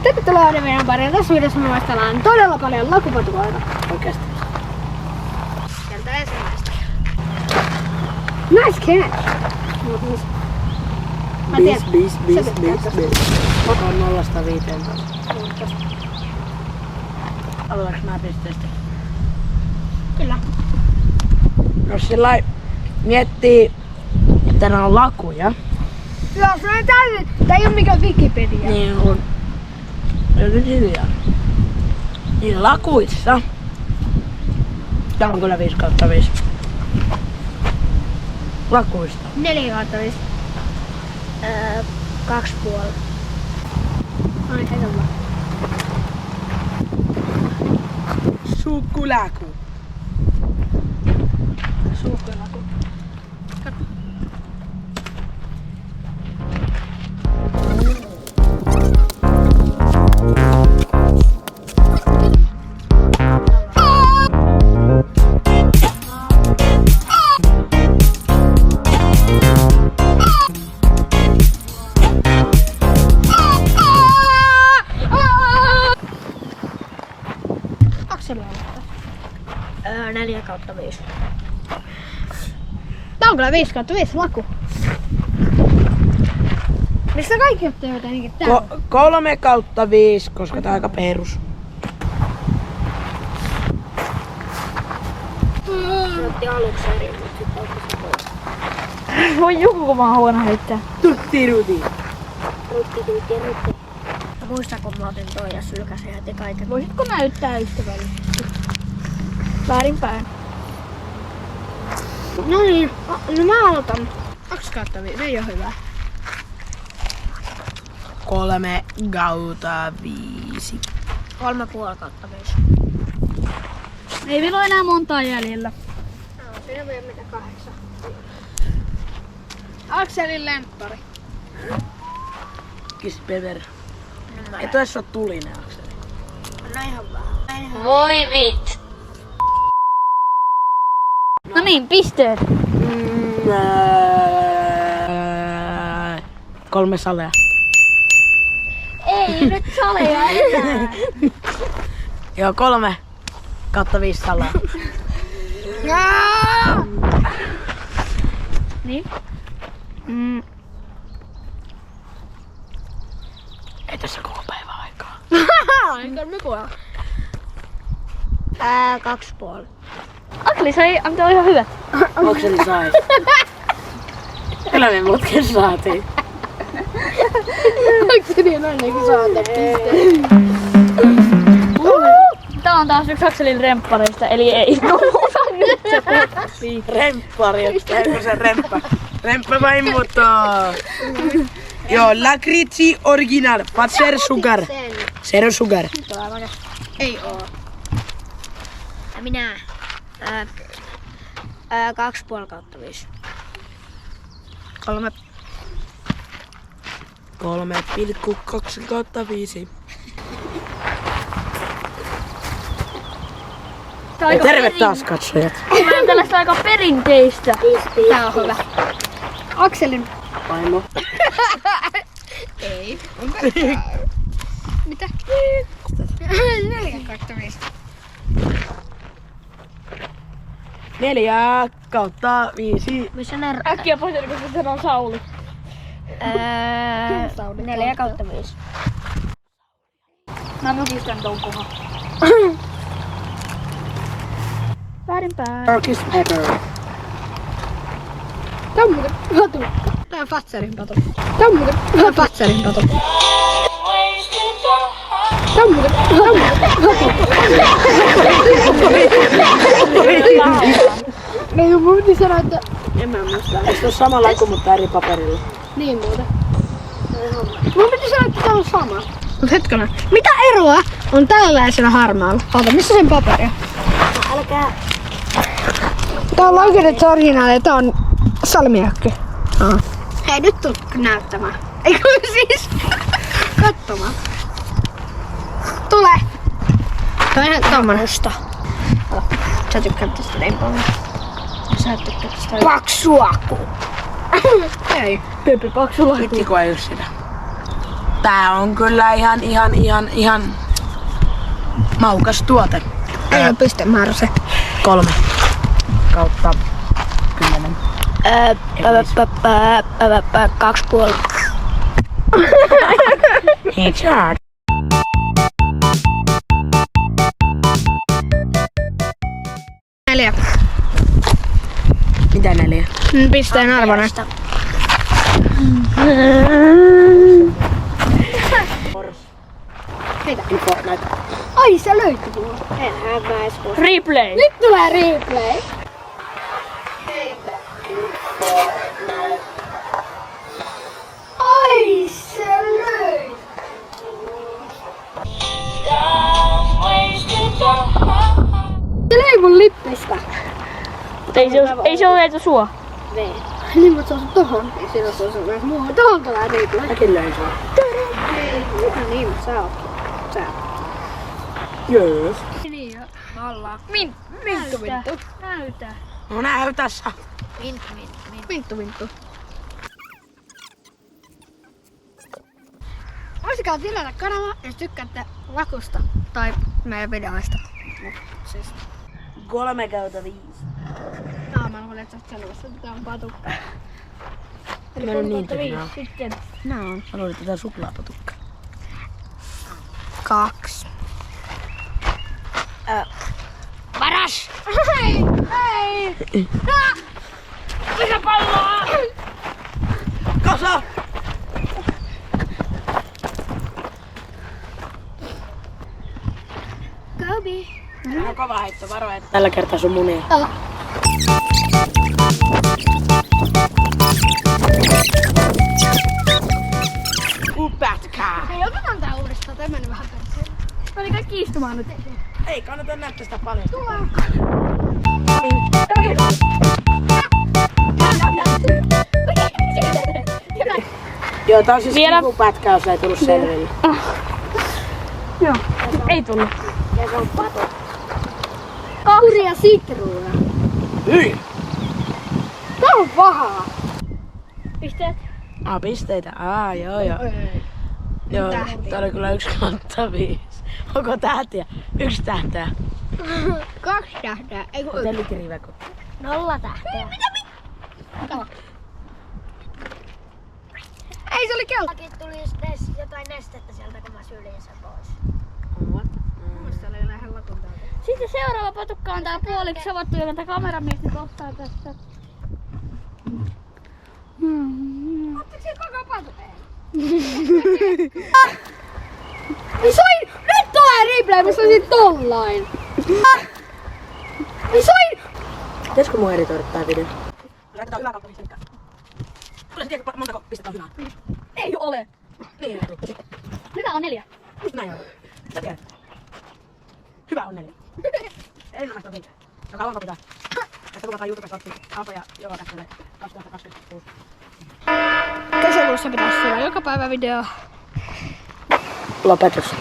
Tervetuloa meidän pariin. Tässä videossa me vaistellaan todella paljon lakupatukoita. Oikeesti. Sieltä ensimmäistä. Nice catch! Bis. On 0-15. Aloitaks mä pisteestä? Kyllä. Jos sillai miettii, että nää on lakuja. Joo, se on täysin. Tää ei oo mikään Wikipedia. Niin on. Ja nyt hiljaa. Niin lakuissa. Tää on kyllä 5/5. Lakuista. 4/5. 2,5. Ai, heitä vaan. Sukkulaku. Suukkolaku. Katso. Akseli aloittaa. 4/5. Tää on kyllä 5/5 laku. Mistä kaikki ottaa jotenkin täällä? 3/5, koska tää on aika perus. Otti aluksi eri, mutta sitten oikeesti pois. Voi joku kun mä oon huono heittää. Tutti. Rutti. Muista kun mä otin toi ja sylkäsin heti kaiken. Voisitko näyttää ystävälle? Väärinpäin. No niin, no mä aloitan. 2/5, ei oo hyvä. 3/5. 3,5/5. Ei vielä oo enää montaa jäljellä. No, siinä vielä mitä 8. Akselin lemppari. Kispever. Et ois oo tulinen, Akseli. No ihan vähän. Voi vit! No niin, pisteet. 3 salea. Ei nyt saleja enää. Joo, 3/5 salea. Niin? Ei tässä koko päivä aikaa. Enkä nykyään. 2,5. Akli sai antaa ihan hyvät. Akseli sai. Kyllä me mutkin saatiin. Akseli on ainakin saanut pisteen. Tää on taas yksi Akselin remppareista, eli ei. No ota nyt se pois. Remppari, käykö se remppa? Remppa vain mutta. Joo, lakritsi original, Fazer sugar. Zero sugar. Ei oo. Ja minä. 2,5/5. 3,2/5. Tää on aika Terve taas katsojat. Tää on tällaista aika perinteistä. Tää on hyvä. Akselin. Vaimo. Ei. Mitä? 4/5. 4/5. Missä ne Äkkiä pois, kun se sanoo Sauli. 4/5. Mä mykistän ton kohan. Väärinpäin. Turkish pepper. Tää on muuten patu. Tää on Fatserin patu. Tää on muuten Fatserin patu. Tää on muuten patu. Ei mun piti sanoa, että... En mä muista. Eikö se ole sama laku, mutta eri paperilla? Niin muuten. Mun piti sanoa, että tää on sama. Mut hetkinen. Mitä eroa on tällaisella harmaalla? Ota, missä sen paperia? Älkää. Tää on oikein se originaali ja tää on salmiakki. Hei, nyt tuu näyttämään. Eikö siis? Katsomaan. Tule! Tää on ihan tommonen. Sä tykkäät tästä leipoa. Sä tykkäät tästä paksuaku. Ei. Pepe paksulla. Pitikö ei oo sitä? Tää on kyllä ihan maukas tuote. Ei ole pistemäärä se. 3 kautta 10. 2,5. It's hard. Neljä. Mitä 4? Pisteen arvoinen. Fortnite. Ai se löytyi mulla. Enhän mä edes voi. Replay. Nyt tulee replay. Ai se löytyi. Se löi mun lippistä. Ei se ole sua. Vee. Niin mut se osui tohon. Ei siinä se osui myös muuhun. Tohon tulee replay. Mäkin löin sua. Mitä niin, mut sä oot. Sä. Yes. Niin jo. Ollaan. Minttu. Näytä. No näytä sä. Minttu. Voisikaa tilata kanava, jos tykkäätte Lakusta tai meidän videoista. Siis. 3/5. Mä luulen, että sä oot sanomassa, että tää on patukka. Mä en oo niin tyhjää. Sitten. Nää on. Mä luulen, että tää on suklaapatukka. 2. Paras! Ei! Mitä palloa? Kasa! Kobe! Tää on kova heitto, varo, että tällä kertaa sun munia. Pätkää! Hei, otetaan tää uudestaan. Tää meni vähän perseelle. Oli kaikki istumaan nyt. Ei kannata näyttää sitä paljon. Joo, tää on siis Vielä. kipupätkä, jos ei tullut selville. Joo. Ei tullut. Ja se on pato. Kauri ja sitruuna. Hyi! Tää on pahaa. Pisteet. Pisteitä. Joo. Joo, tää oli kyllä 1/5. Onko tähtiä? 1 tähteä. 2 tähteä. Ei kun Hotellikiriveko. 0 tähteä. Ei se oli kelta. Tuli jotain nestettä sieltä, kun mä syljin sen pois. Sitten seuraava patukka on tää puoliksi avattu, jonka tää kameramies nyt ottaa tästä. Ottiko se koko patu? Mä sain! Nyt tulee replay, mä saisin tollain! Mä sain! Pitäisikö mun editoida tää video? Laitetaan hyvää kautta pistettä. Kyllä sä tiedät, montako pistettä on hyvää. Ei ole. Niin, Mitä on 4? just näin on. Sä tiedät. Hyvä on 4. Ensimmäistä on 5. Ja kauanko pitää? Tästä kuvataan YouTubesta Alfa ja Joona tähtäille 2026. Kesäkuussa pitäisi tulla joka päivä video. Lopetus.